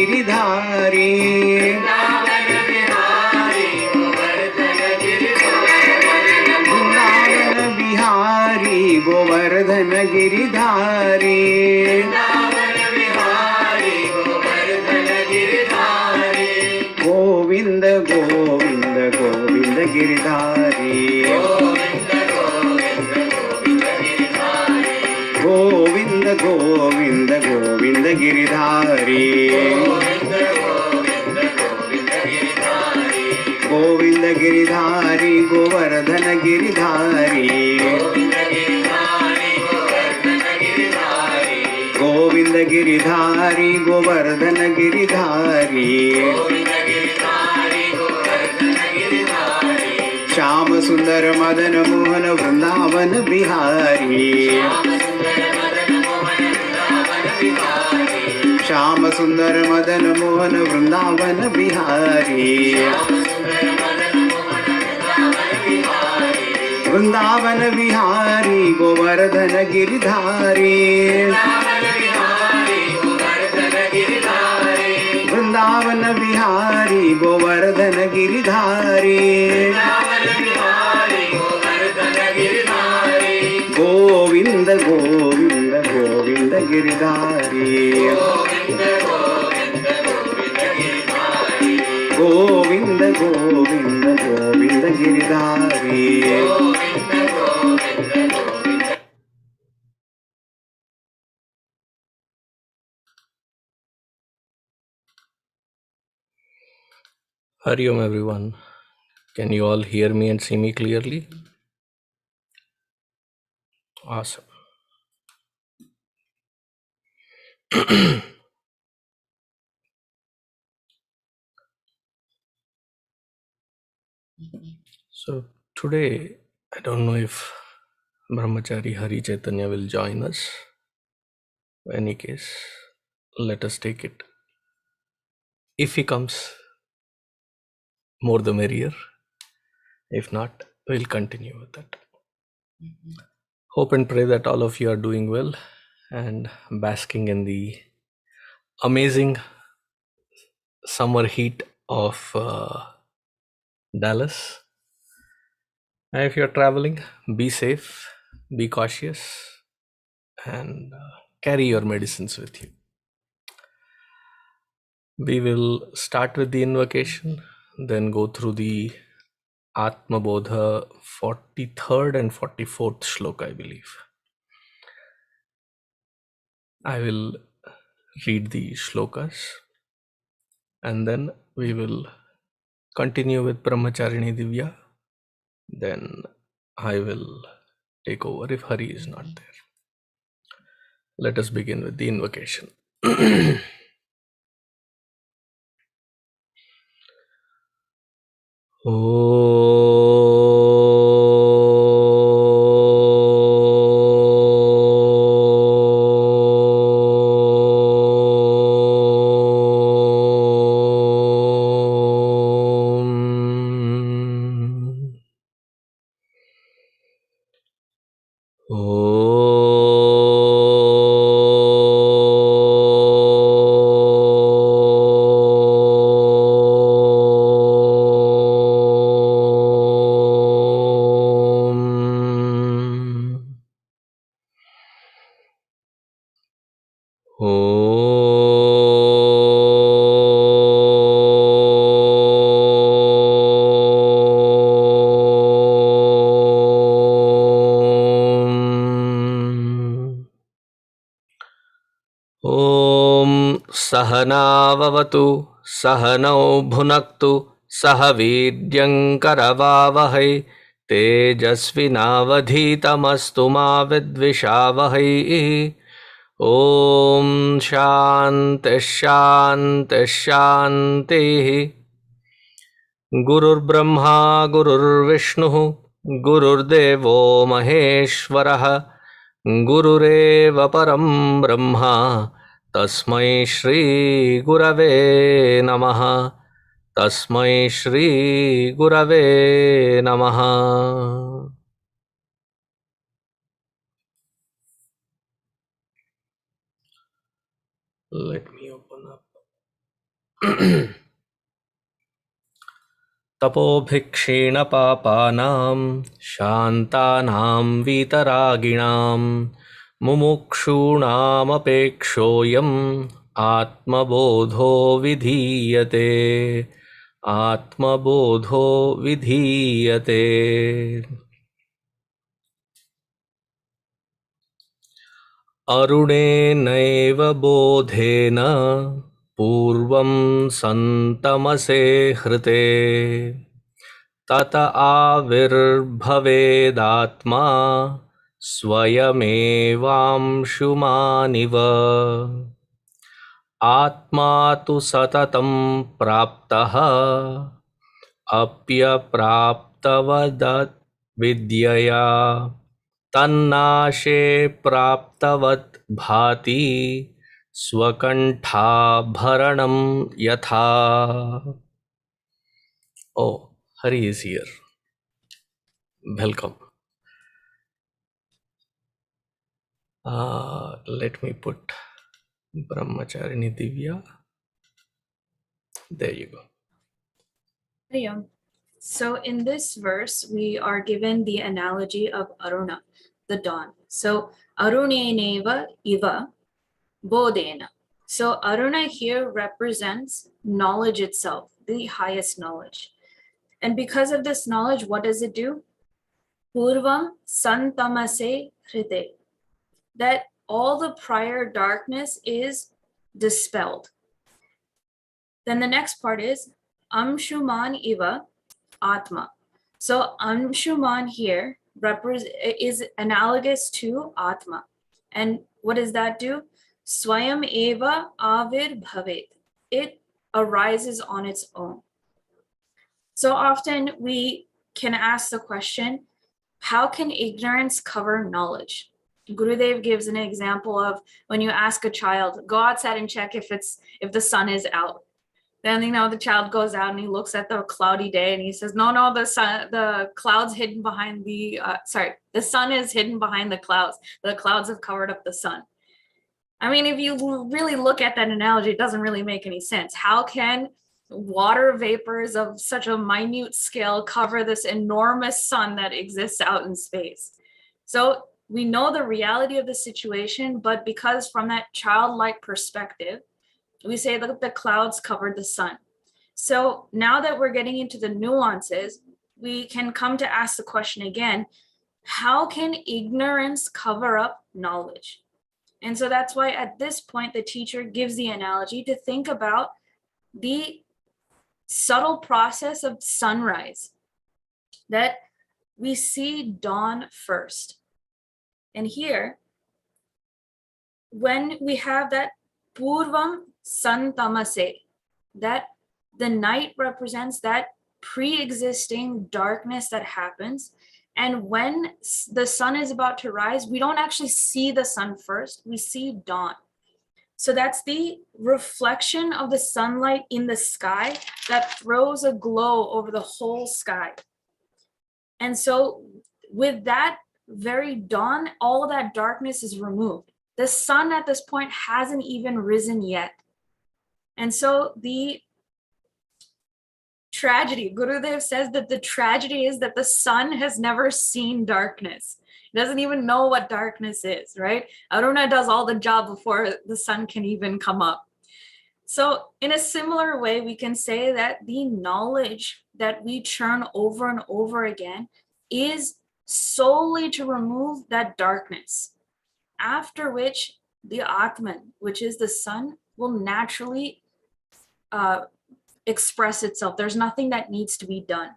गिरिधारी वृंदावन बिहारी गोवर्धन गिरिधारी गोविंद गोविंद गोविंद गिरिधारी गोविंद गोविंद गोविंद गिरिधारी गोविंद गिरिधारी गोवर्धन गिरिधारी गोविंद गिरिधारी गोवर्धन गिरिधारी श्याम सुंदर मदन मोहन वृंदावन बिहारी श्याम सुंदर Madan Mohan Vrindavan Bihari Vrindavan Bihari Govardhan Giridhari Vrindavan Bihari Govardhan Giridhari Govind Govind Govind Giridhari Govind Govind Govind Giridhari Hari Om everyone. Can you all hear me and see me clearly? Awesome. So today, I don't know if Brahmachari Hari Chaitanya will join us. In any case, let us take it. If he comes, more the merrier. If not, we'll continue with that. Hope and pray that all of you are doing well and basking in the amazing summer heat of Dallas. And if you're traveling, be safe, be cautious, and carry your medicines with you. We will start with the invocation, then go through the ātmabodha 43rd and 44th shloka, I believe. I will read the shlokas and then we will continue with Brahmacharini Divya. Then I will take over if Hari is not there. Let us begin with the invocation. सहनाववतु सहनौ भुनक्तु सह वीर्यङ्करवावहै तेजस्विनावधीतमस्तु मा विद्विषावहै। ॐ शान्तिः शान्तिः शान्तिः। गुरुर्ब्रह्मा गुरुर्विष्णुः गुरुर्देवो महेश्वरः गुरुरेव परं ब्रह्मा तस्मै श्री गुरवे नमः। तस्मै श्री गुरवे नमः। Let me open up तपोभिक्षेण पापानां शान्तानां वीतरागिणां मुमुक्षूणामपेक्षोऽयम् आत्मबोधो विधीयते आत्मबोधो विधीयते। अरुणेनैव बोधेन पूर्वं संतमसे हृते तत आविर्भवेदात्मा स्वयमेवांशुमानिव। आत्मा तु सततं प्राप्तः अप्यप्राप्तवदविद्यया तन्नाशे prāptavadbhāti svakaṇṭhābharaṇaṃ yathā. Oh, Hari is here. Welcome. Let me put Brahmacharini Divya. There you go. Hariom. So in this verse, we are given the analogy of Aruna, the dawn. So aruṇeneva iva bodhena. So Aruna here represents knowledge itself, the highest knowledge. And because of this knowledge, what does it do? Pūrvaṃ santamase hṛte. That all the prior darkness is dispelled. Then the next part is āvirbhavedātmā ātmā. So Anshuman here is analogous to Atma. And what does that do? Swayamevāṃ āvirbhavedātmā. It arises on its own. So often we can ask the question, how can ignorance cover knowledge? Gurudev gives an example of when you ask a child, go outside and check if the sun is out. Then, the child goes out and he looks at the cloudy day and he says, no, the cloud's hidden behind the sun is hidden behind the clouds. The clouds have covered up the sun. I mean, if you really look at that analogy, it doesn't really make any sense. How can water vapors of such a minute scale cover this enormous sun that exists out in space? So we know the reality of the situation, but because from that childlike perspective, we say that the clouds covered the sun. So now that we're getting into the nuances, we can come to ask the question again, how can ignorance cover up knowledge? And so that's why at this point, the teacher gives the analogy to think about the subtle process of sunrise, that we see dawn first. And here, when we have that pūrvaṃ santamase, that the night represents that pre-existing darkness that happens. And when the sun is about to rise, we don't actually see the sun first, we see dawn. So that's the reflection of the sunlight in the sky that throws a glow over the whole sky. And so with that very dawn, all of that darkness is removed. The sun at this point hasn't even risen yet. And so the tragedy, Gurudev says that the tragedy is that the sun has never seen darkness. He doesn't even know what darkness is, right? Aruna does all the job before the sun can even come up. So in a similar way, we can say that the knowledge that we churn over and over again is solely to remove that darkness, after which the Atman, which is the sun, will naturally express itself. There's nothing that needs to be done.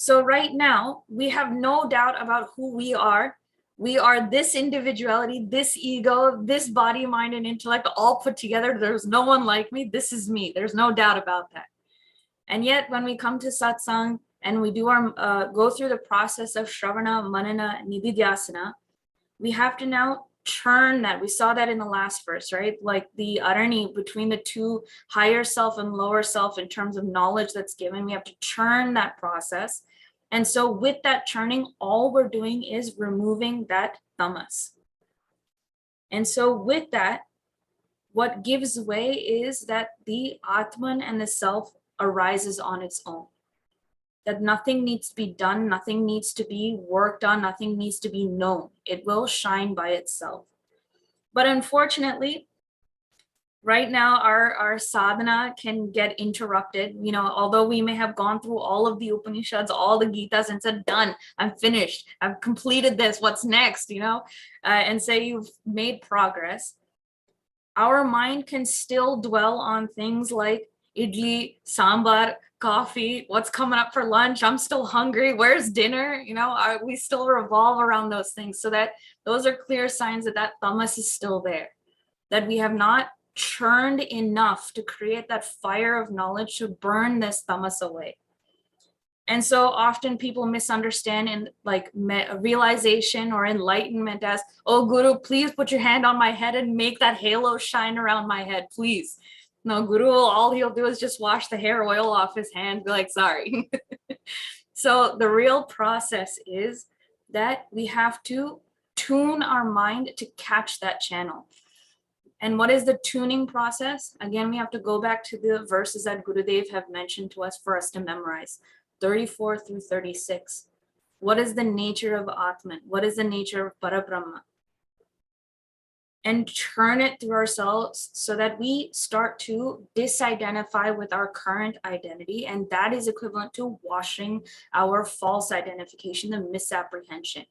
So right now, we have no doubt about who we are. We are this individuality, this ego, this body, mind, and intellect all put together. There's no one like me. This is me. There's no doubt about that. And yet when we come to satsang and we do our go through the process of shravana, manana, nididhyasana, we have to now churn that. We saw that in the last verse, right? Like the arani between the two higher self and lower self in terms of knowledge that's given, we have to churn that process. And so with that churning, all we're doing is removing that tamas. And so with that, what gives way is that the Atman and the self arises on its own. That nothing needs to be done, nothing needs to be worked on, nothing needs to be known. It will shine by itself. But unfortunately, right now our sadhana can get interrupted. You know, although we may have gone through all of the Upanishads, all the Gitas, and said, done, I'm finished, I've completed this, what's next, you know, and say you've made progress, our mind can still dwell on things like idli, sambar, coffee, what's coming up for lunch, I'm still hungry, where's dinner, you know, we still revolve around those things. So that those are clear signs that that tamas is still there, that we have not churned enough to create that fire of knowledge to burn this tamas away. And so often people misunderstand in like realization or enlightenment as, oh, Guru, please put your hand on my head and make that halo shine around my head, please. No, Guru, all he'll do is just wash the hair oil off his hand, be like, sorry. So the real process is that we have to tune our mind to catch that channel. And what is the tuning process? Again, we have to go back to the verses that Gurudev have mentioned to us for us to memorize, 34 through 36. What is the nature of Atman? What is the nature of Parabrahma? And turn it through ourselves so that we start to disidentify with our current identity. And that is equivalent to washing our false identification, the misapprehension.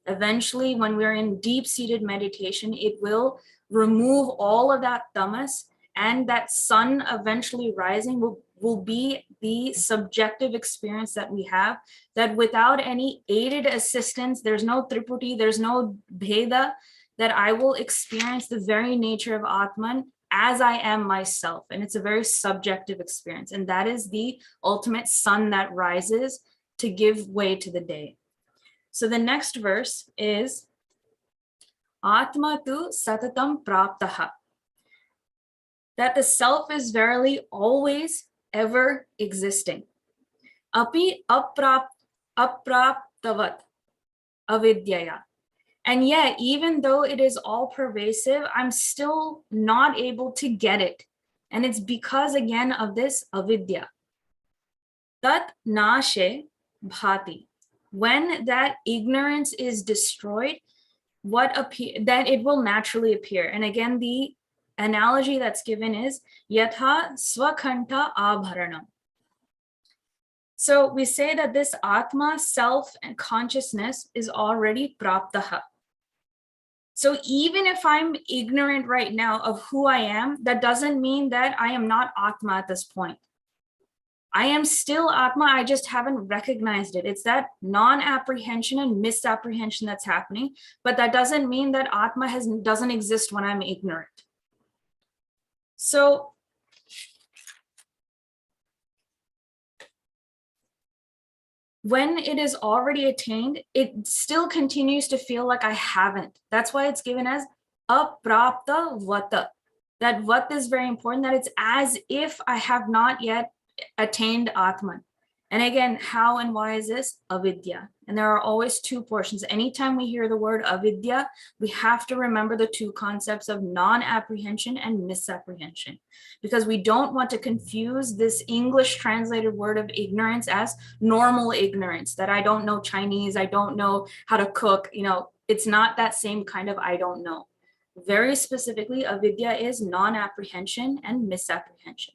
Eventually, when we're in deep-seated meditation, it will remove all of that tamas, and that sun eventually rising will be the subjective experience that we have, that without any aided assistance, there's no triputi, there's no bheda, that I will experience the very nature of Atman as I am myself. And it's a very subjective experience. And that is the ultimate sun that rises to give way to the day. So the next verse is ātmā tu satataṃ prāptaha, that the self is verily always ever existing. Api āvirbhavedātmā. And yet, even though it is all pervasive, I'm still not able to get it. And it's because, again, of this avidya. Tannāśe bhāti. When that ignorance is destroyed, then it will naturally appear. And again, the analogy that's given is yathā svakaṇṭhābharaṇaṃ. So we say that this atma, self and consciousness, is already prāptaha. So even if I'm ignorant right now of who I am, that doesn't mean that I am not atma at this point. I am still atma, I just haven't recognized it. It's that non-apprehension and misapprehension that's happening, but that doesn't mean that atma doesn't exist when I'm ignorant. So when it is already attained, it still continues to feel like I haven't. That's why it's given as aprāptavadbhāti. That what is very important, that it's as if I have not yet attained Atman. And again, how and why is this? Avidya. And there are always two portions. Anytime we hear the word avidya, we have to remember the two concepts of non-apprehension and misapprehension, because we don't want to confuse this English translated word of ignorance as normal ignorance, that I don't know Chinese, I don't know how to cook, you know, it's not that same kind of I don't know. Very specifically, avidya is non-apprehension and misapprehension.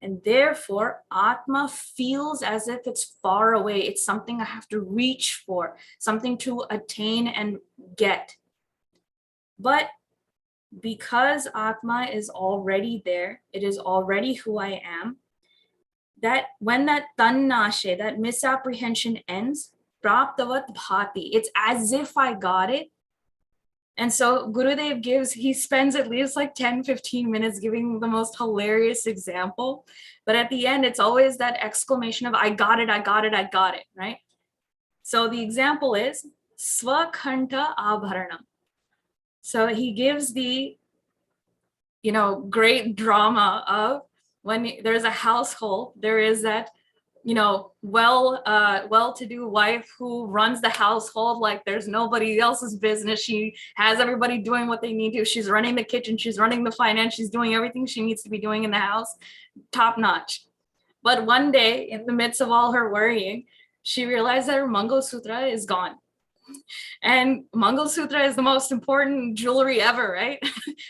And therefore, Atma feels as if it's far away. It's something I have to reach for, something to attain and get. But because Atma is already there, it is already who I am, that when that tannāśe, that misapprehension ends, prāptavadbhāti, it's as if I got it. And so Gurudev he spends at least like 10-15 minutes giving the most hilarious example. But at the end, it's always that exclamation of, I got it, I got it, I got it, right? So the example is svakaṇṭhābharaṇaṃ. So he gives the, great drama of when there's a household, there is that well-to-do wife who runs the household like there's nobody else's business. She has everybody doing what they need to. She's running the kitchen, she's running the finance, she's doing everything she needs to be doing in the house, top notch. But one day, in the midst of all her worrying, she realized that her Mangal Sutra is gone. And Mangal Sutra is the most important jewelry ever, right?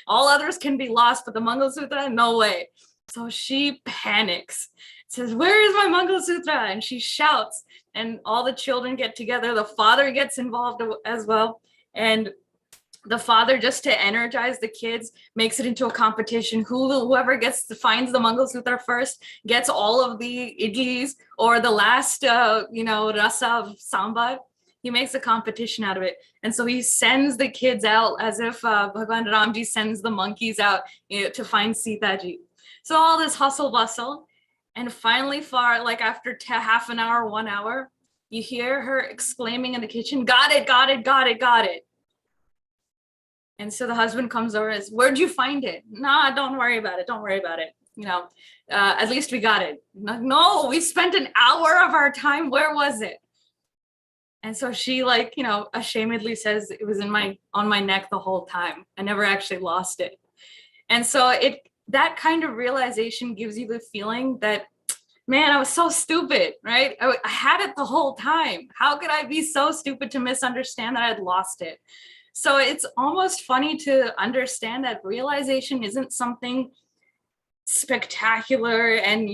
All others can be lost, but the Mangal Sutra, no way. So she panics, says, "Where is my Mangal Sutra?" And she shouts, and all the children get together. The father gets involved as well. And the father, just to energize the kids, makes it into a competition. Whoever finds the Mangal Sutra first gets all of the idlis, or the last, rasa of sambar. He makes a competition out of it. And so he sends the kids out as if Bhagwan Ramji sends the monkeys out to find Sita ji. So all this hustle bustle. And finally, after half an hour, 1 hour, you hear her exclaiming in the kitchen, "Got it, got it, got it, got it." And so the husband comes over and says, "Where'd you find it?" "Nah, don't worry about it. Don't worry about it. At least we got it." "No, we spent an hour of our time. Where was it?" And so she ashamedly says, "It was on my neck the whole time. I never actually lost it." And so that kind of realization gives you the feeling that, man, I was so stupid, right? I had it the whole time. How could I be so stupid to misunderstand that I'd lost it? So it's almost funny to understand that realization isn't something spectacular and,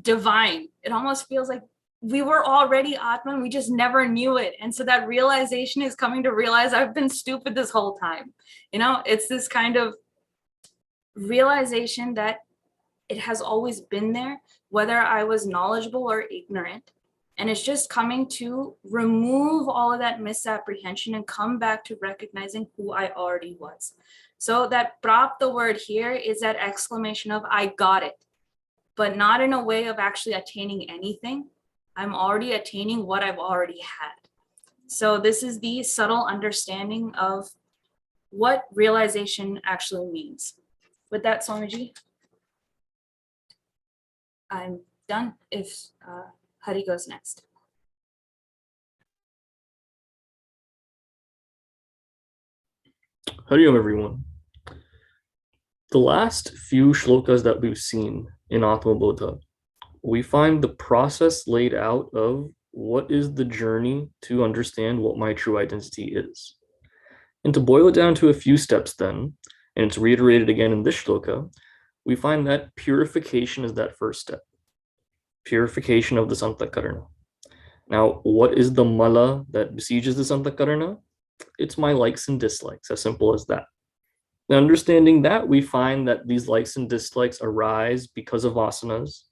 divine. It almost feels like we were already Atman, we just never knew it. And so that realization is coming to realize I've been stupid this whole time. It's this kind of realization that it has always been there, whether I was knowledgeable or ignorant. And it's just coming to remove all of that misapprehension and come back to recognizing who I already was. So that prāpta word here is that exclamation of I got it, but not in a way of actually attaining anything. I'm already attaining what I've already had. So this is the subtle understanding of what realization actually means. With that, Swamiji, I'm done. If Hari goes next. Hari Om, everyone. The last few shlokas that we've seen in ātmabodha, we find the process laid out of what is the journey to understand what my true identity is. And to boil it down to a few steps then, and it's reiterated again in this shloka, we find that purification is that first step. Purification of the santakarana. Now, what is the mala that besieges the santakarana? It's my likes and dislikes, as simple as that. Now, understanding that, we find that these likes and dislikes arise because of vasanas,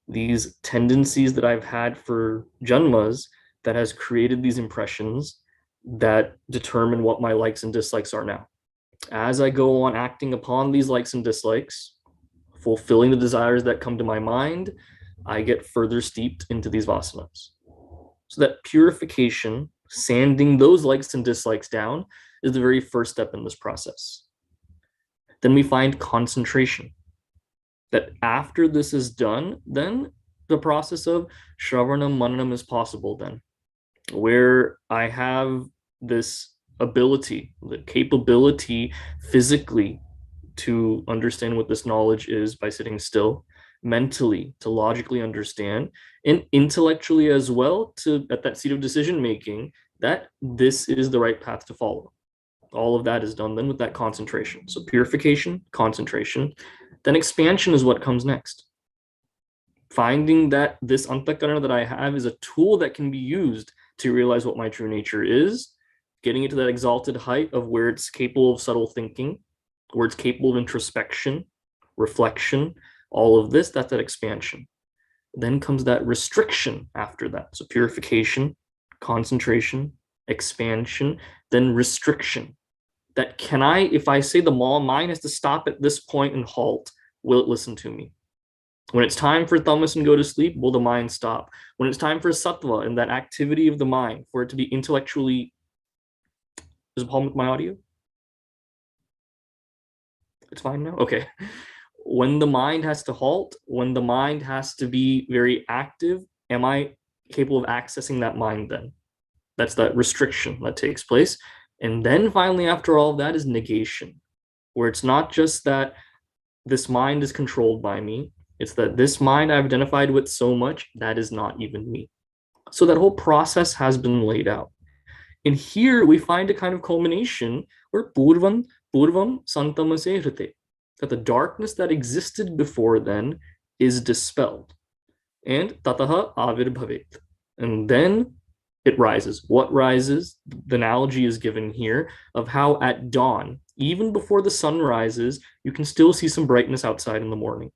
these tendencies that I've had for janmas that has created these impressions that determine what my likes and dislikes are now. As I go on acting upon these likes and dislikes, fulfilling the desires that come to my mind, I get further steeped into these vasanas. So that purification, sanding those likes and dislikes down, is the very first step in this process. Then we find concentration. That after this is done, then the process of shravanam mananam is possible then, where I have this ability, the capability physically to understand what this knowledge is by sitting still, mentally to logically understand, and intellectually as well to, at that seat of decision making, that this is the right path to follow. All of that is done then with that concentration. So purification, concentration, then expansion is what comes next. Finding that this antakarana that I have is a tool that can be used to realize what my true nature is, getting it to that exalted height of where it's capable of subtle thinking, where it's capable of introspection, reflection, all of this, that's that expansion. Then comes that restriction after that. So purification, concentration, expansion, then restriction. That can I, if I say the mind has to stop at this point and halt, will it listen to me? When it's time for tamas and go to sleep, will the mind stop? When it's time for sattva and that activity of the mind, for it to be intellectually, is a problem with my audio? It's fine now? Okay. when the mind has to halt, when the mind has to be very active, am I capable of accessing that mind then? That's that restriction that takes place. And then finally, after all of that, is negation, where it's not just that this mind is controlled by me, it's that this mind I've identified with so much, that is not even me. So that whole process has been laid out. And here we find a kind of culmination where pūrvaṃ santamase hṛte, that the darkness that existed before then is dispelled. And tata āvirbhavedātmā. And then it rises. What rises? The analogy is given here of how at dawn, even before the sun rises, you can still see some brightness outside in the morning.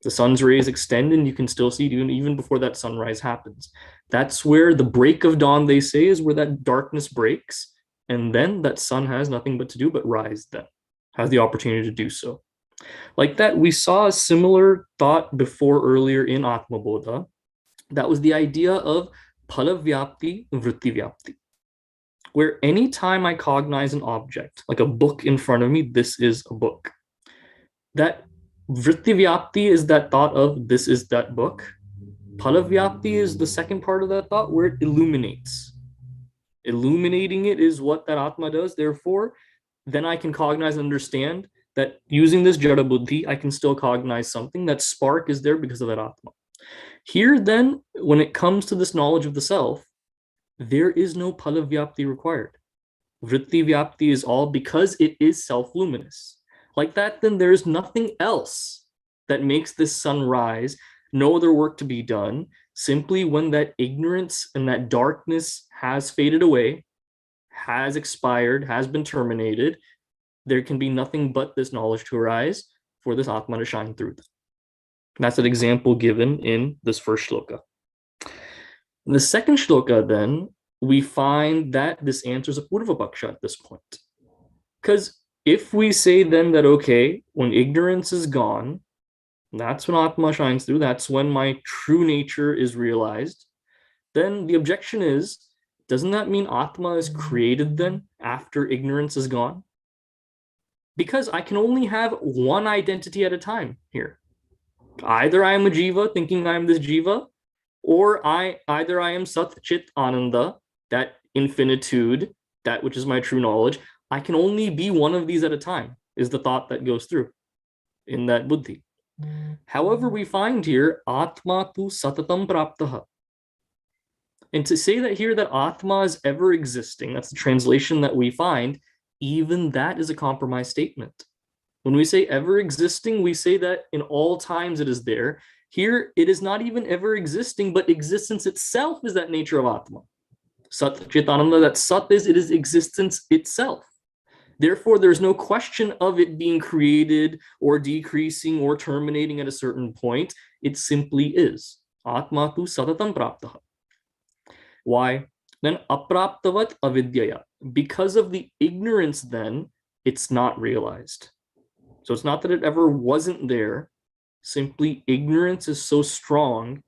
The sun's rays extend and you can still see it even before that sunrise happens. That's where the break of dawn, they say, is where that darkness breaks. And then that sun has nothing but to do but rise then, has the opportunity to do so. Like that, we saw a similar thought before earlier in ātmabodha. That was the idea of phala-vyāpti, vritti-vyāpti, where anytime I cognize an object, like a book in front of me, this is a book. That vritti-vyāpti is that thought of this is that book. Phala-vyāpti is the second part of that thought where it illuminates. Illuminating it is what that ātmā does. Therefore, then I can cognize and understand that using this jada buddhi, I can still cognize something. That spark is there because of that ātmā. Here then, when it comes to this knowledge of the self, there is no phala-vyāpti required. Vritti-vyāpti is all because it is self-luminous. Like that, then there is nothing else that makes this sun rise, no other work to be done. Simply when that ignorance and that darkness has faded away, has expired, has been terminated, there can be nothing but this knowledge to arise for this ātmā to shine through them. That's an example given in this first shloka. In the second shloka, then, we find that this answers a pūrva-paksha at this point. Because if we say then that, okay, when ignorance is gone, that's when ātmā shines through, that's when my true nature is realized, then the objection is, doesn't that mean ātmā is created then after ignorance is gone? Because I can only have one identity at a time here. Either I am a jiva thinking I am this jiva, or either I am sat chit ananda, that infinitude, that which is my true knowledge. I can only be one of these at a time, is the thought that goes through in that buddhi. However, we find here, ātmā tu satataṃ prāptaha. And to say that here that ātmā is ever existing, that's the translation that we find, even that is a compromised statement. When we say ever existing, we say that in all times it is there. Here, it is not even ever existing, but existence itself is that nature of ātmā. Sat chit ananda, that sat is, it is existence itself. Therefore, there's no question of it being created or decreasing or terminating at a certain point. It simply is. Ātmā tu satataṃ prāptaha. Why? Then aprāptavadbhāti. Because of the ignorance, then, it's not realized. So it's not that it ever wasn't there. Simply ignorance is so strong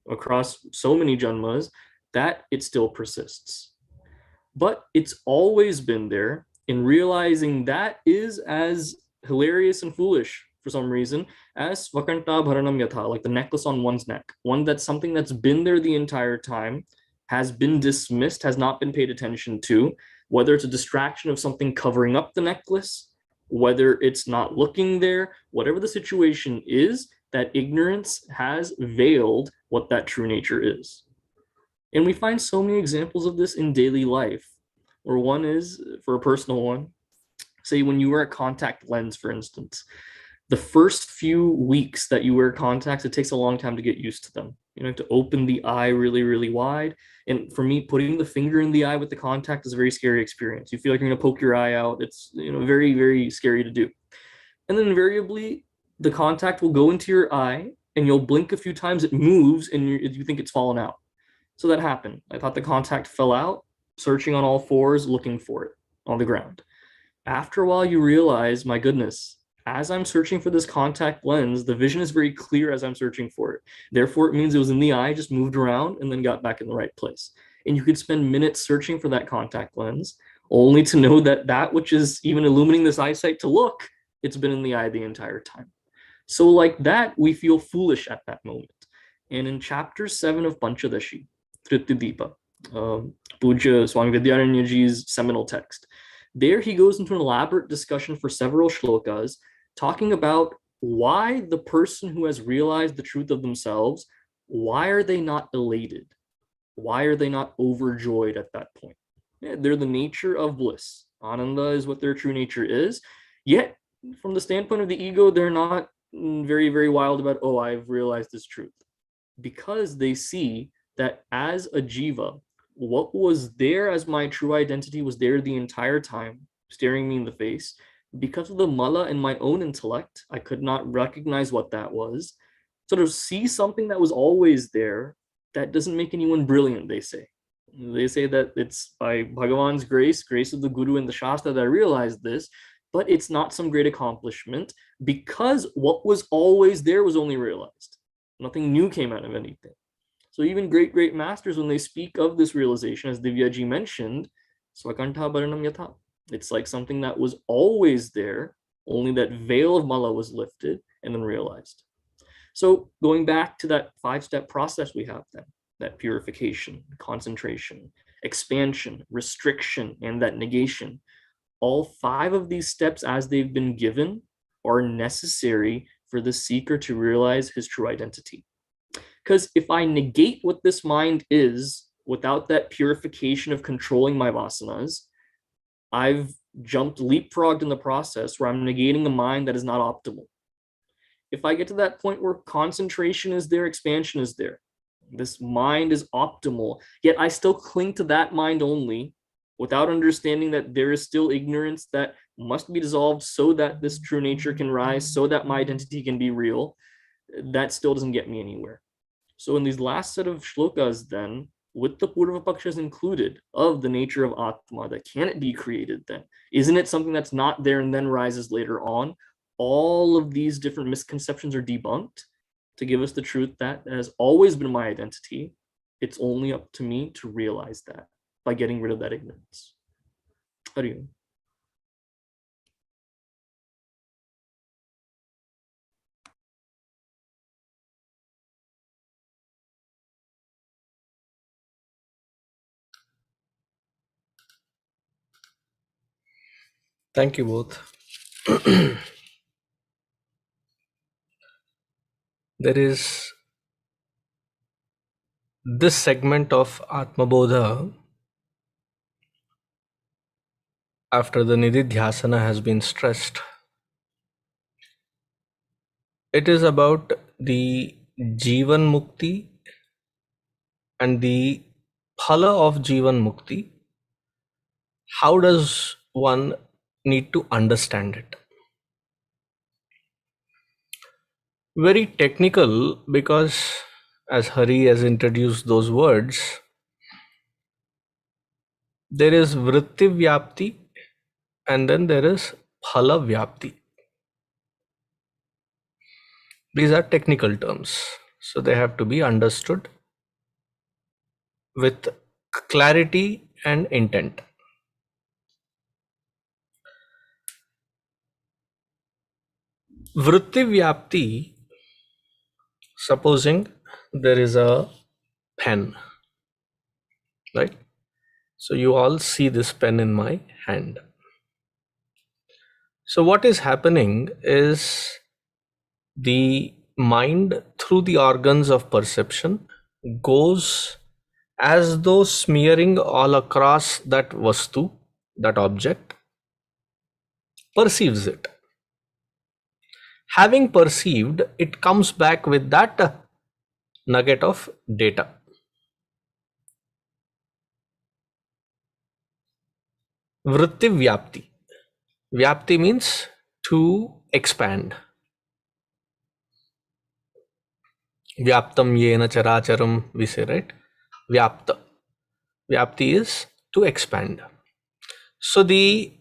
across so many janmas that it still persists. But it's always been there. In realizing that is as hilarious and foolish for some reason as svakaṇṭhābharaṇaṃ yathā, like the necklace on one's neck. One that's something that's been there the entire time, has been dismissed, has not been paid attention to, whether it's a distraction of something covering up the necklace, whether it's not looking there, whatever the situation is, that ignorance has veiled what that true nature is. And we find so many examples of this in daily life, where one is, for a personal one, say when you wear a contact lens, for instance, the first few weeks that you wear contacts, it takes a long time to get used to them. You have to open the eye really, really wide. And for me, putting the finger in the eye with the contact is a very scary experience. You feel like you're going to poke your eye out. It's very, very scary to do. And then invariably, the contact will go into your eye and you'll blink a few times, it moves, and you think it's fallen out. So that happened. I thought the contact fell out, searching on all fours, looking for it on the ground. After a while, you realize, my goodness, as I'm searching for this contact lens, the vision is very clear as I'm searching for it. Therefore, it means it was in the eye, just moved around, and then got back in the right place. And you could spend minutes searching for that contact lens, only to know that that which is even illuminating this eyesight to look, it's been in the eye the entire time. So like that, we feel foolish at that moment. And in chapter 7 of Panchadashi, Triptidipa, Pujya Swami Vidyaranyaji's seminal text, there he goes into an elaborate discussion for several shlokas, talking about why the person who has realized the truth of themselves, why are they not elated? Why are they not overjoyed at that point? Yeah, they're the nature of bliss. Ananda is what their true nature is. Yet, from the standpoint of the ego, they're not very, very wild about, oh, I've realized this truth. Because they see that as a jiva, what was there as my true identity was there the entire time, staring me in the face. Because of the mala in my own intellect, I could not recognize what that was. So to see something that was always there, that doesn't make anyone brilliant, they say. They say that it's by Bhagavan's grace of the Guru and the Shastra, that I realized this, but it's not some great accomplishment because what was always there was only realized. Nothing new came out of anything. So even great masters, when they speak of this realization, as Divyaji mentioned, svakaṇṭhābharaṇaṃ yathā. It's like something that was always there, only that veil of mala was lifted and then realized. So going back to that 5-step process we have then, that purification, concentration, expansion, restriction, and that negation, all 5 of these steps as they've been given are necessary for the seeker to realize his true identity. Because if I negate what this mind is without that purification of controlling my vasanas, I've leapfrogged in the process where I'm negating a mind that is not optimal. If I get to that point where concentration is there, expansion is there, this mind is optimal, yet I still cling to that mind only without understanding that there is still ignorance that must be dissolved so that this true nature can rise, so that my identity can be real, that still doesn't get me anywhere. So in these last set of shlokas then, with the pūrvaṃ included of the nature of ātmā, that can it be created then? Isn't it something that's not there and then rises later on? All of these different misconceptions are debunked to give us the truth that has always been my identity. It's only up to me to realize that by getting rid of that ignorance. Hari Om. Thank you both. There is this segment of ātmabodha after the nididhyasana has been stressed. It is about the jivan mukti and the phala of jivan mukti. How does one need to understand it? Very technical, because as Hari has introduced those words, there is vritti vyapti and then there is phala vyapti. These are technical terms, so they have to be understood with clarity and intent. Vritti vyapti, supposing there is a pen, right? So you all see this pen in my hand. So what is happening is the mind through the organs of perception goes as though smearing all across that vastu, that object, perceives it. Having perceived, it comes back with that nugget of data. Vritti vyapti. Vyapti means to expand. Vyaptam yena characharam, we say, right? Vyapta. Vyapti is to expand. So the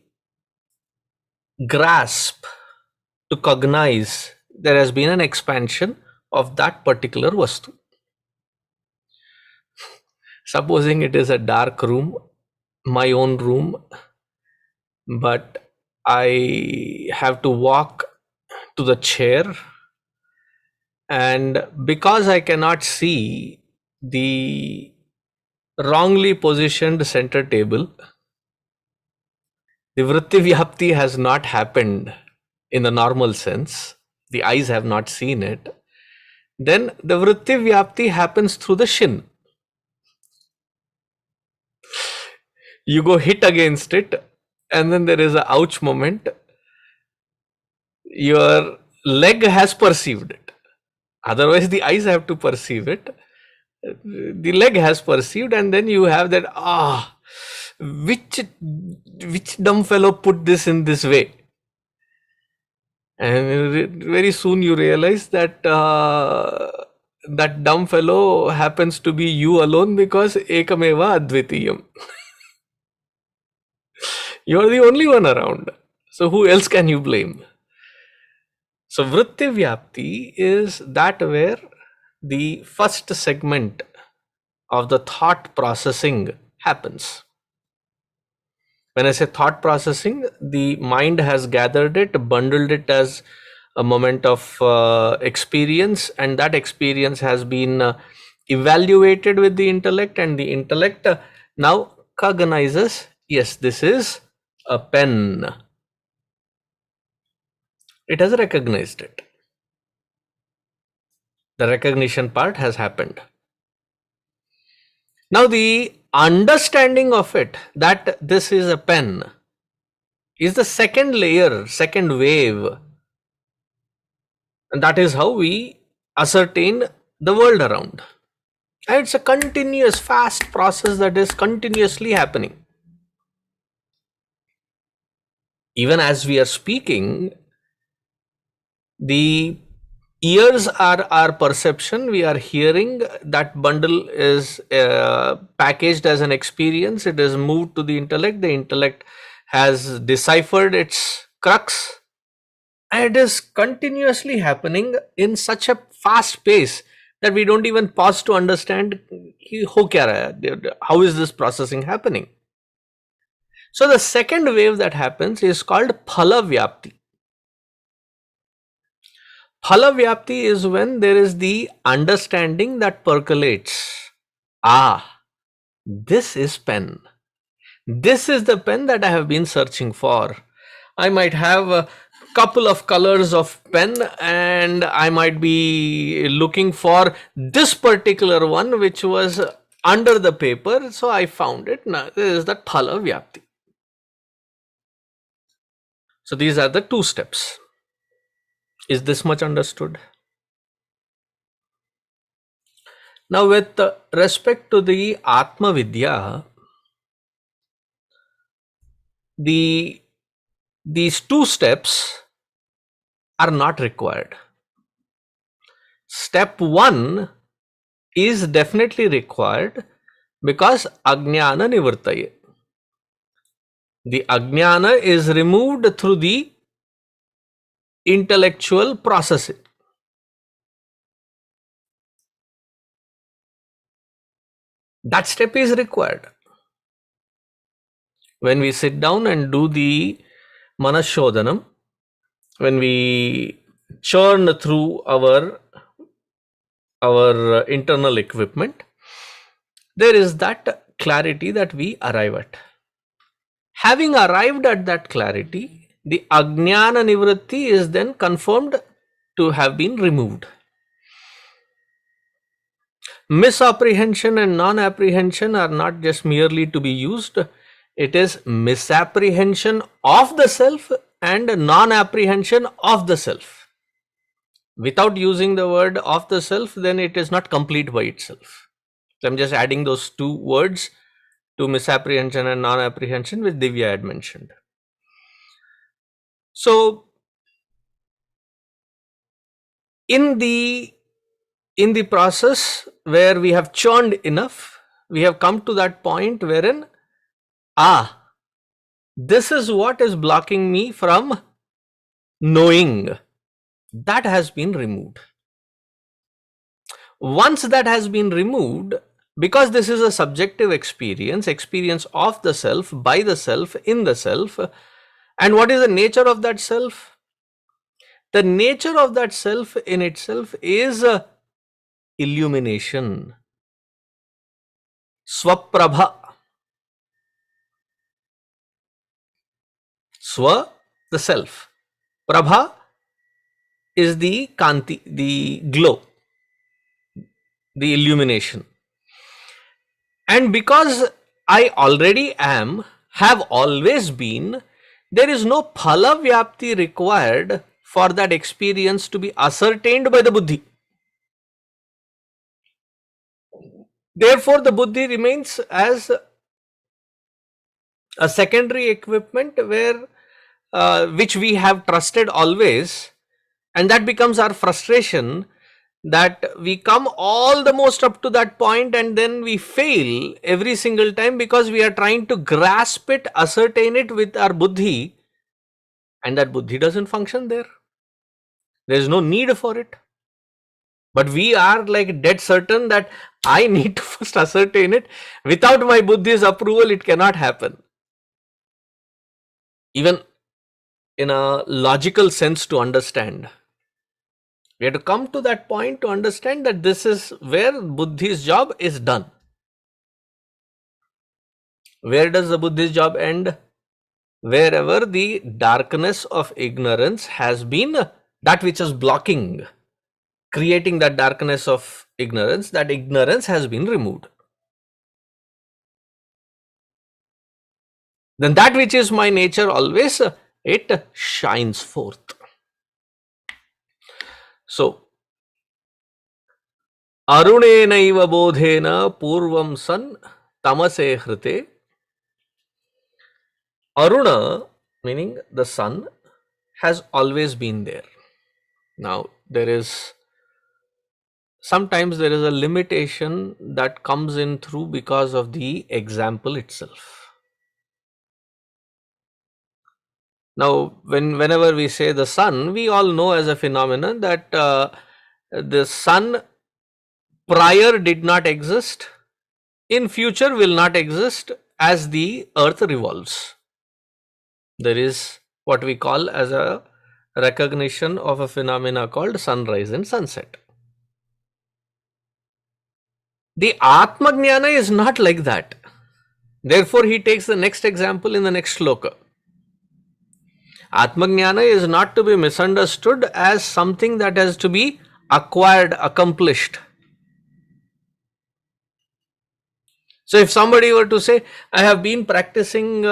grasp, to cognize, there has been an expansion of that particular vastu. Supposing it is a dark room, my own room, but I have to walk to the chair And because I cannot see the wrongly positioned center table, the vritti vyapti has not happened in the normal sense. The eyes have not seen it. Then the vritti vyapti happens through the shin. You go hit against it, and then there is a ouch moment. Your leg has perceived it. Otherwise, the eyes have to perceive it. The leg has perceived, and then you have that, which dumb fellow put this in this way? And very soon you realize that that dumb fellow happens to be you alone, because ākameva advitiyam. You are the only one around. So who else can you blame? So vritti vyapti is that where the first segment of the thought processing happens. When I say thought processing, the mind has gathered it, bundled it as a moment of experience, and that experience has been evaluated with the intellect, and the intellect now cognizes, yes, this is a pen. It has recognized it. The recognition part has happened. Now the understanding of it, that this is a pen, is the second layer, second wave. And that is how we ascertain the world around. And it's a continuous, fast process that is continuously happening. Even as we are speaking, the ears are our perception. We are hearing. That bundle is packaged as an experience. It is moved to the intellect. The intellect has deciphered its crux. And it is continuously happening in such a fast pace that we don't even pause to understand how is this processing happening. So the second wave that happens is called phala vyapti. Phala vyapti is when there is the understanding that percolates. This is pen. This is the pen that I have been searching for. I might have a couple of colors of pen, and I might be looking for this particular one which was under the paper. So I found it. Now this is the phala vyapti. So these are the two steps. Is this much understood? Now with respect to the Atma Vidya, these two steps are not required. Step 1 is definitely required because ajnana nivartaye. The ajnana is removed through the intellectual processing. That step is required. When we sit down and do the manashodhanam, when we churn through our internal equipment, there is that clarity that we arrive at. Having arrived at that clarity, the ajnana nivritti is then confirmed to have been removed. Misapprehension and non-apprehension are not just merely to be used. It is misapprehension of the self and non-apprehension of the self. Without using the word of the self, then it is not complete by itself. So I'm just adding those two words to misapprehension and non-apprehension, which Divya had mentioned. So in the process where we have churned enough, we have come to that point wherein this is what is blocking me from knowing. That has been removed. Once that has been removed, because this is a subjective experience of the self, by the self, in the self, and what is the nature of that self? the nature of that self in itself is illumination. Swaprabha. Swa, the self. Prabha is the kanti, the glow, the illumination. And because I already am, have always been, there is no phala vyapti required for that experience to be ascertained by the buddhi. Therefore, the buddhi remains as a secondary equipment where which we have trusted always, and that becomes our frustration, that we come all the most up to that point and then we fail every single time because we are trying to grasp it, ascertain it with our buddhi, and that buddhi doesn't function there. There is no need for it. But we are like dead certain that I need to first ascertain it. Without my buddhi's approval, it cannot happen. Even in a logical sense to understand, we have to come to that point to understand that this is where buddhi's job is done. Where does the buddhi's job end? Wherever the darkness of ignorance has been, that which is blocking, creating that darkness of ignorance, that ignorance has been removed. Then that which is my nature always, it shines forth. So, aruṇeneva bodhena pūrvaṃ santamase hṛte. Aruna, meaning the sun, has always been there. Now, sometimes there is a limitation that comes in through because of the example itself. Now, whenever we say the sun, we all know as a phenomenon that the sun prior did not exist, in future will not exist as the earth revolves. There is what we call as a recognition of a phenomena called sunrise and sunset. The ātmā jnana is not like that. Therefore, he takes the next example in the next shloka. ātmā jnana is not to be misunderstood as something that has to be acquired, accomplished. So, if somebody were to say, I have been practicing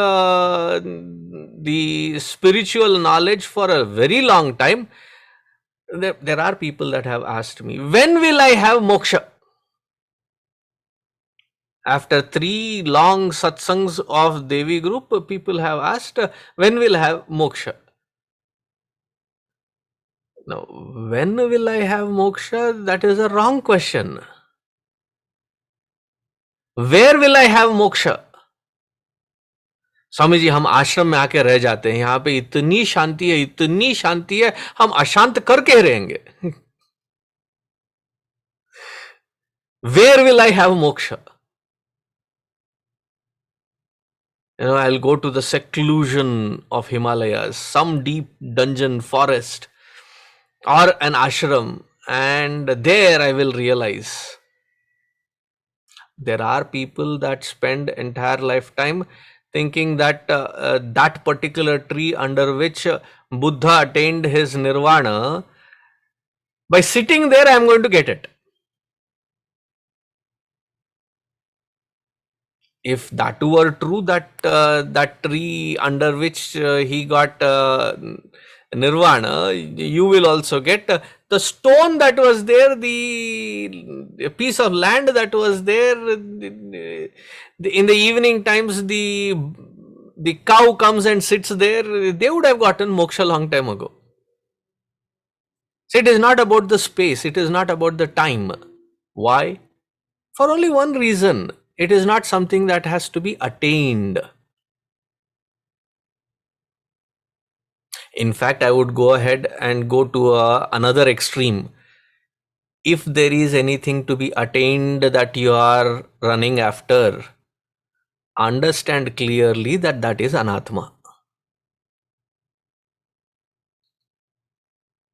the spiritual knowledge for a very long time, there are people that have asked me, when will I have moksha? After 3 long satsangs of Devi group, people have asked, when will I have moksha? Now, when will I have moksha? That is a wrong question. Where will I have moksha? Swami ji, हम आश्रम में आके रह जाते हैं, यहाँ पे इतनी शांति है, हम अशांत करके रहेंगे. Where will I have moksha? I'll go to the seclusion of Himalayas, some deep dungeon forest or an ashram, and there I will realize. There are people that spend entire lifetime thinking that that particular tree under which Buddha attained his nirvana, by sitting there I am going to get it. If that were true, that that tree under which he got nirvana, you will also get the stone that was there, the piece of land that was there. In the evening times, the cow comes and sits there. They would have gotten moksha long time ago. So it is not about the space. It is not about the time. Why? For only one reason. It is not something that has to be attained. In fact, I would go ahead and go to another extreme. If there is anything to be attained that you are running after, understand clearly that that is anatma.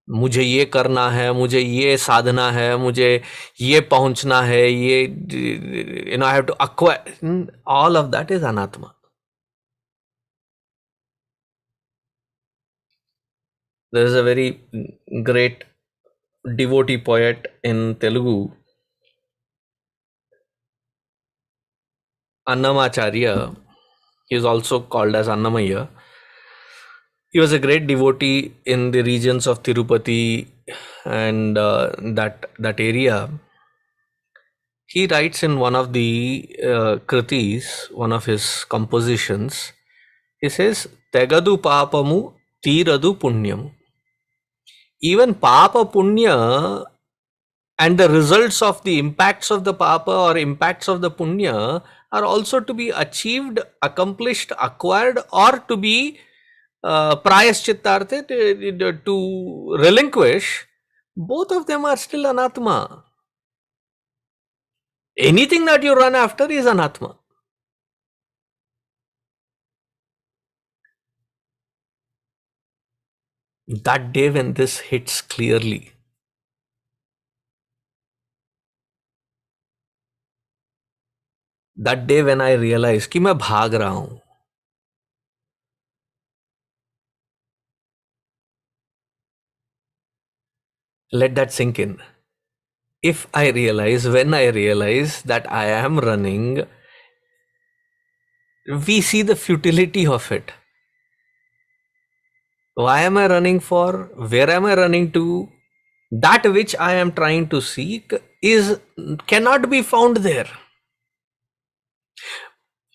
मुझे ये करना है, मुझे ये साधना है, मुझे ये पहुंचना है, ये I have to acquire. All of that is anatma. There is a very great devotee poet in Telugu, Annamacharya. He is also called as Annamaya. He was a great devotee in the regions of Tirupati and that area. He writes in one of the kritis, one of his compositions, he says, Tegadu papamu tiradu punyamu. Even papa punya and the results of the impacts of the papa or impacts of the punya are also to be achieved, accomplished, acquired, or to be prayaschittarthe, to relinquish. Both of them are still anatma. Anything that you run after is anatma. That day when this hits clearly, that day when I realized कि मैं भाग रहा हूं, let that sink in. If I realize, when I realize that I am running, we see the futility of it. Why am I running for? Where am I running to? That which I am trying to seek cannot be found there.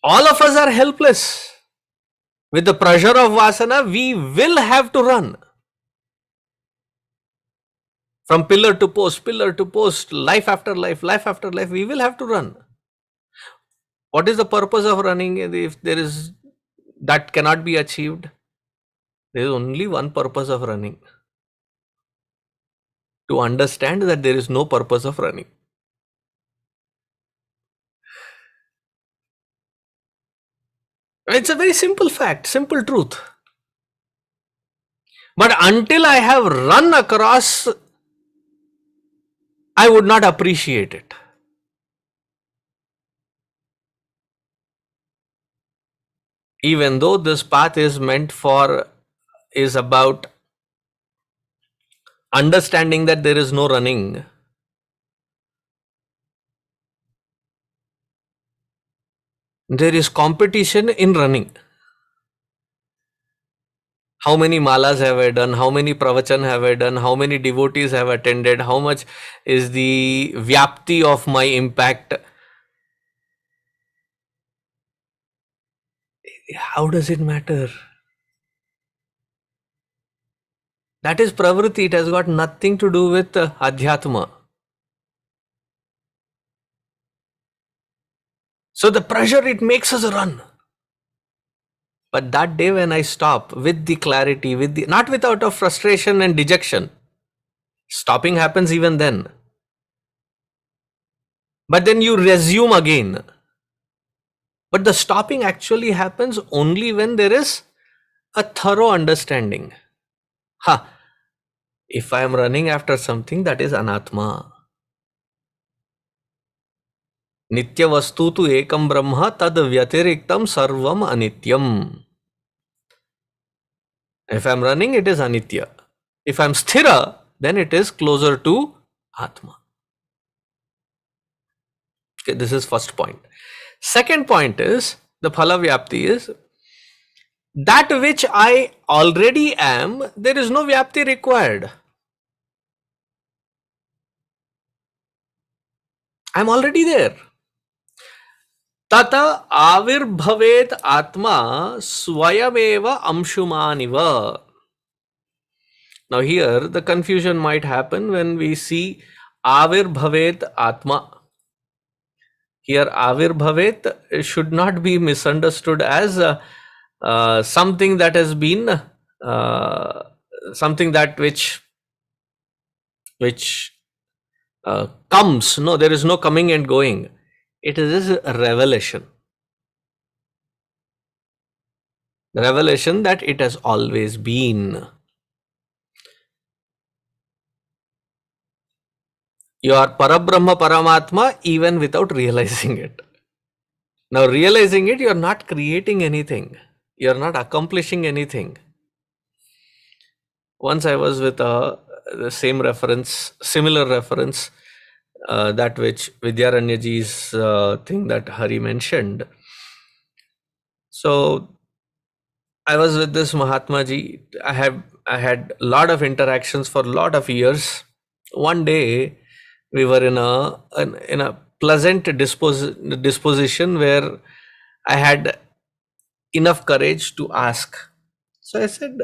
All of us are helpless. With the pressure of vasana, we will have to run. From pillar to post, life after life, we will have to run. What is the purpose of running if there is that cannot be achieved? There is only one purpose of running. To understand that there is no purpose of running. It's a very simple fact, simple truth. But until I have run across, I would not appreciate it. Even though this path is about understanding that there is no running, there is competition in running. How many malas have I done? How many pravachan have I done? How many devotees have attended? How much is the vyapti of my impact? How does it matter? That is pravritti. It has got nothing to do with adhyatma. So the pressure, it makes us run. But that day when I stop with the clarity, not without of frustration and dejection, stopping happens even then. But then you resume again. But the stopping actually happens only when there is a thorough understanding. If I am running after something, that is anatma. Nitya vastu tu ekam brahma tad vyatiriktam sarvam anityam. If I am running, it is anitya. If I am sthira, then it is closer to atma. Okay, this is first point. Second point is, the phala vyapti is, that which I already am, there is no vyapti required. I am already there. Tata āvirbhavedātmā svayamevāṃśumāniva. Now here the confusion might happen when we see āvirbhavedātmā. Here āvirbhavet should not be misunderstood as something that has been something that which comes. No, there is no coming and going. It is a revelation. The revelation that it has always been. You are Parabrahma Paramatma even without realizing it. Now, realizing it, you are not creating anything. You are not accomplishing anything. Once I was with the same reference, similar reference, that which Vidyaranyaji's thing that Hari mentioned. So I was with this Mahatma Ji. I had a lot of interactions for a lot of years. One day we were in a pleasant disposition where I had enough courage to ask. So I said,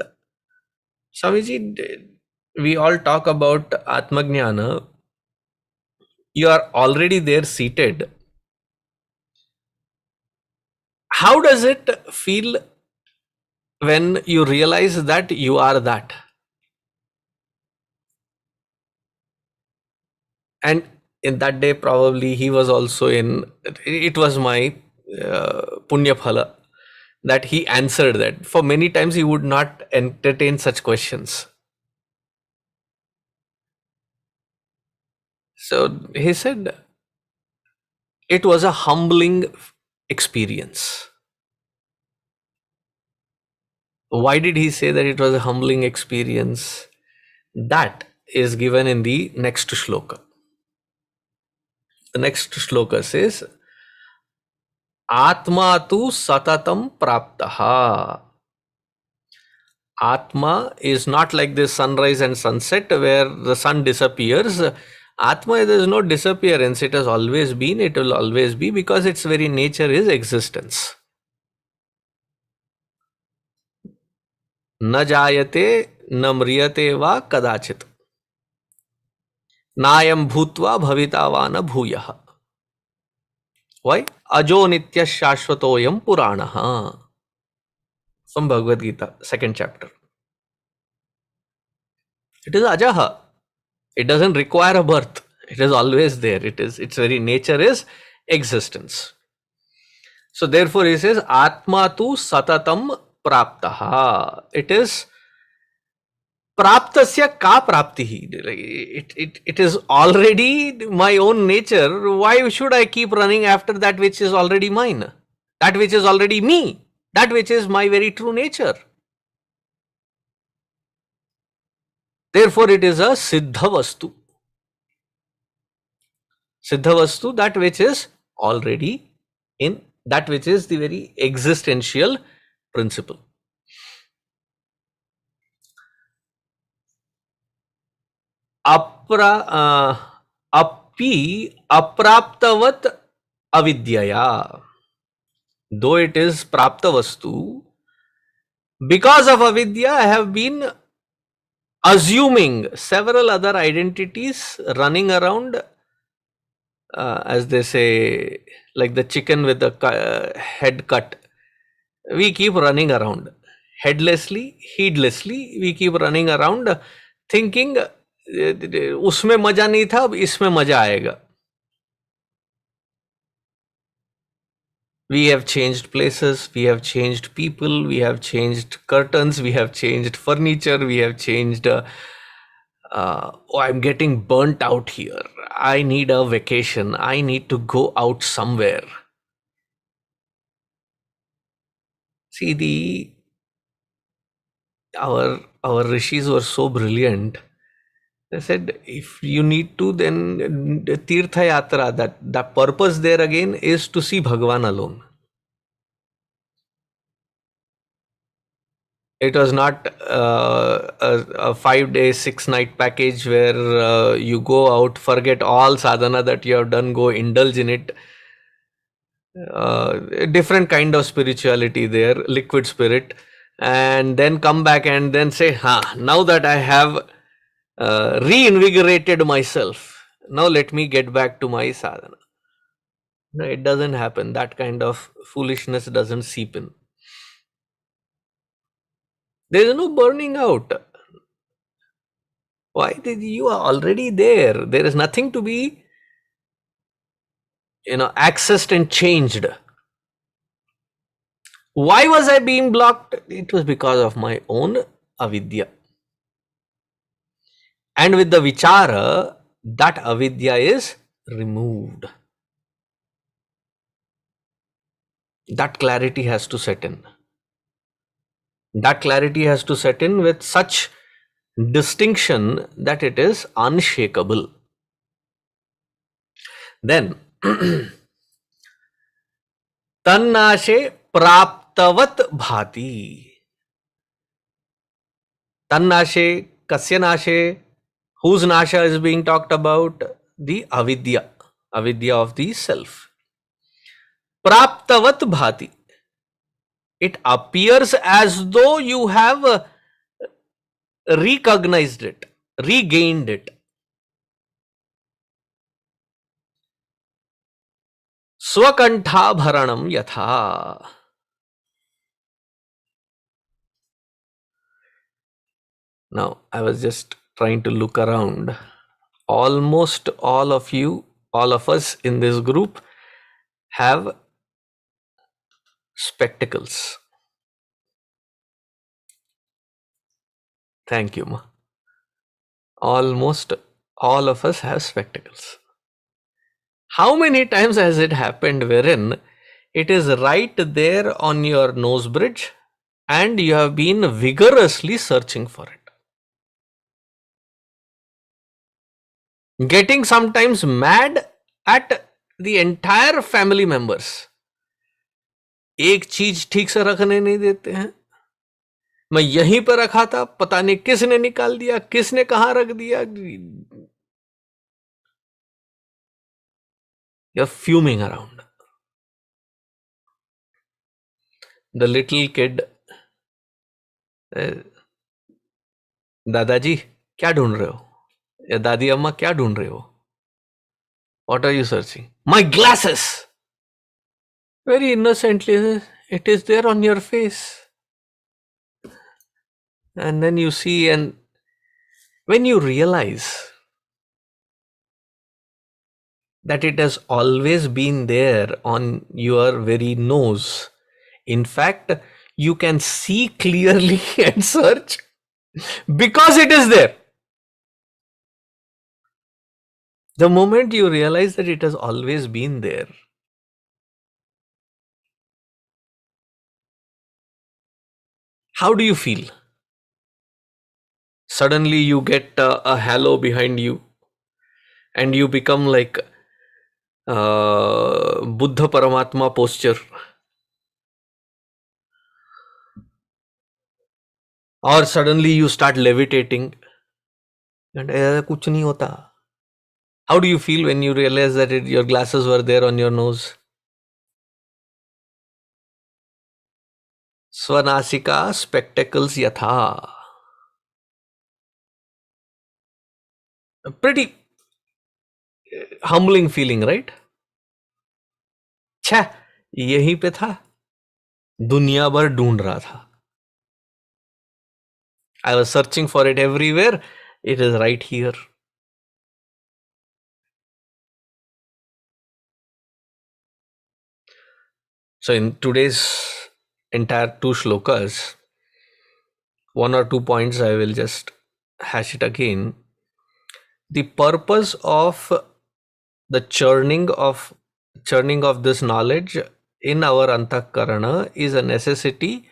Swamiji, we all talk about Atmagnana. You are already there seated. How does it feel when you realize that you are that? And in that day, probably he was also it was my punya phala that he answered that. For many times, he would not entertain such questions. So he said, it was a humbling experience. Why did he say that it was a humbling experience? That is given in the next shloka. The next shloka says, ātmā tu satataṃ prāptaha. Atma is not like this sunrise and sunset where the sun disappears. Atma, there is no disappearance. It has always been, it will always be, because its very nature is existence. Na jayate na mriyate va kadachit. Nayam bhutva bhavitavana bhuyah. Why? Ajo nitya shashvatoyam puranaha. From Bhagavad Gita, 2nd chapter. It is ajaha. It doesn't require a birth. It is always there. Its very nature is existence. So therefore he says, Atma tu satataṃ prāptaha. It is prāptasya ka prāptihi. It is already my own nature. Why should I keep running after that which is already mine? That which is already me. That which is my very true nature. Therefore it is a siddha vastu. Siddha vastu, that which is already in, that which is the very existential principle. Appi prāptavadbhāti. Though it is prāptavastu, because of avidya, I have been assuming several other identities running around, as they say, like the chicken with the head cut. We keep running around. Headlessly, heedlessly, we keep running around thinking, उसमें मजा नहीं था, अब इसमें मजा आएगा. We have changed places, we have changed people, we have changed curtains, we have changed furniture, we have changed. Oh, I'm getting burnt out here. I need a vacation. I need to go out somewhere. See, our rishis were so brilliant. They said, if you need to, then Tirtha Yatra, that the purpose there again is to see Bhagavan alone. It was not a 5-day, 6-night package where you go out, forget all sadhana that you have done, go indulge in it. A different kind of spirituality there, liquid spirit, and then come back and then say, now that I have reinvigorated myself, now let me get back to my sadhana. No, it doesn't happen. That kind of foolishness doesn't seep in. There is no burning out. Why? You are already there. There is nothing to be, accessed and changed. Why was I being blocked? It was because of my own avidya. And with the vichara, that avidya is removed. That clarity has to set in. That clarity has to set in with such distinction that it is unshakable. Then, tannāśe prāptavadbhāti. Tannāśe, kasya nāśe, whose nāśa is being talked about? The avidya, avidya of the self. Prāptavadbhāti. It appears as though you have recognized it, regained it. svakaṇṭhābharaṇaṃ yathā. Now, I was just trying to look around. Almost all of you, all of us in this group have spectacles. Thank you, Ma. Almost all of us have spectacles. How many times has it happened wherein it is right there on your nose bridge and you have been vigorously searching for it? Getting sometimes mad at the entire family members. एक चीज ठीक से रखने नहीं देते हैं. मैं यहीं पर रखा था, पता नहीं किसने निकाल दिया, किसने कहां रख दिया. You're fuming around. The little kid, दादाजी क्या ढूंढ रहे हो, या दादी अम्मा क्या ढूंढ रहे हो? What are you searching? My glasses. Very innocently, it is there on your face. And then you see, and when you realize that it has always been there on your very nose, in fact, you can see clearly and search because it is there. The moment you realize that it has always been there, how do you feel? Suddenly you get a halo behind you and you become like Buddha Paramatma posture. Or suddenly you start levitating and kuch nahi hota. How do you feel when you realize that your glasses were there on your nose? Svanasika spectacles yathā. A pretty humbling feeling, right? छः यहीं पे था, दुनिया भर ढूंढ रहा था. I was searching for it everywhere. It is right here. So in today's entire 2 shlokas, 1 or 2 points I will just hash it again. The purpose of the churning of this knowledge in our antakarana is a necessity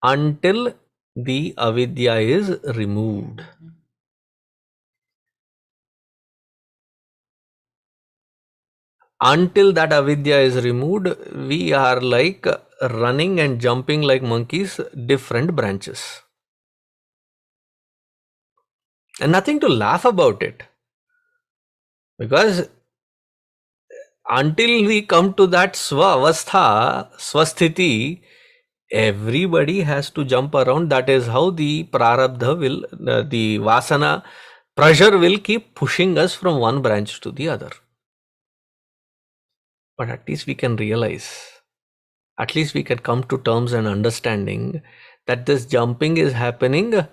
until the avidya is removed. Until that avidya is removed, we are like running and jumping like monkeys, different branches. And nothing to laugh about it. Because until we come to that swa-avastha, swasthiti, everybody has to jump around. That is how the prarabdha will, the vasana, pressure will keep pushing us from one branch to the other. But at least we can realize, at least we can come to terms and understanding that this jumping is happening.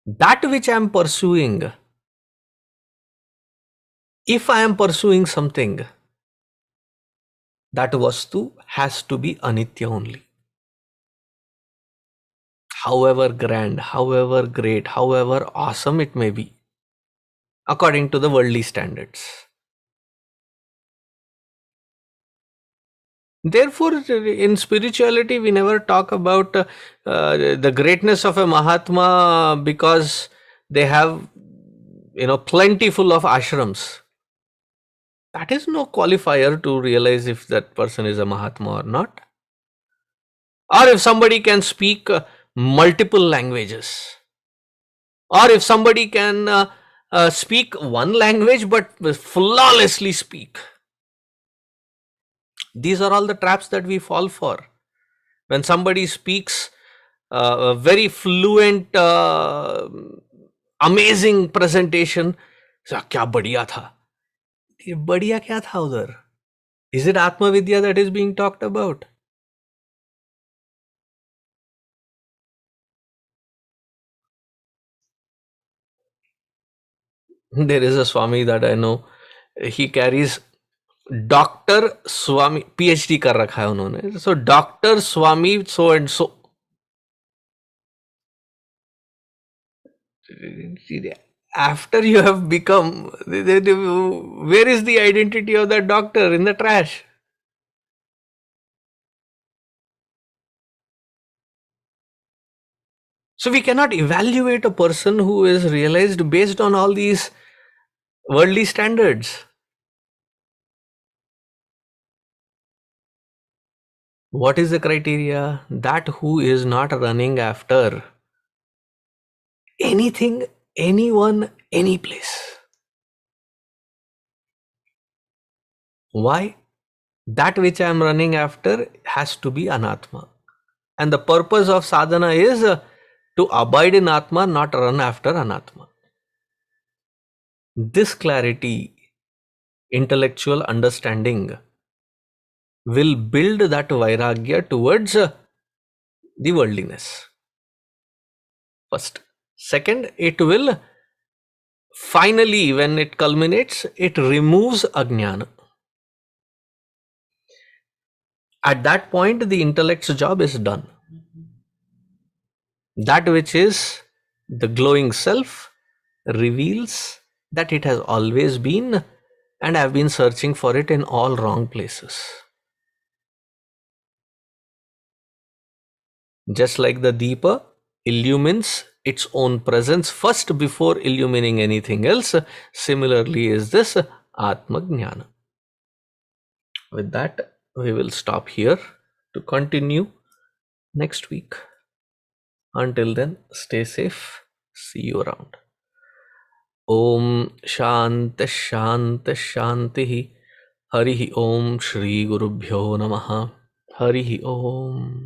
That which I am pursuing, if I am pursuing something, that vastu has to be anitya only. However grand, however great, however awesome it may be. according to the worldly standards. Therefore, in spirituality, we never talk about the greatness of a Mahatma because they have, plentiful of ashrams. That is no qualifier to realize if that person is a Mahatma or not. Or if somebody can speak multiple languages. Or if somebody can speak one language but flawlessly speak. These are all the traps that we fall for. When somebody speaks a very fluent, amazing presentation, kya badhiya tha? ये बढ़िया क्या था उधर? Is it Atma-vidya that is being talked about? There is a Swami that I know. He carries Dr. Swami, PhD कर रखा है उन्होंने. So Dr. Swami so and so. After you have become, where is the identity of that doctor? In the trash. So we cannot evaluate a person who is realized based on all these worldly standards. What is the criteria? That who is not running after anything, anyone, any place. Why? That which I am running after has to be anatma. And the purpose of sadhana is to abide in atma, not run after anatma. This clarity, intellectual understanding will build that vairagya towards the worldliness. First. Second, it will finally, when it culminates, it removes ajnana. At that point, the intellect's job is done. That which is the glowing self reveals that it has always been, and I have been searching for it in all wrong places. Just like the deepa illumines its own presence first before illumining anything else, similarly is this Atma Jnana. With that, we will stop here to continue next week. Until then, stay safe. See you around. Om Shanti Shanti Shanti. Harihi Om Shri Gurubhyo Namaha. Harihi Om.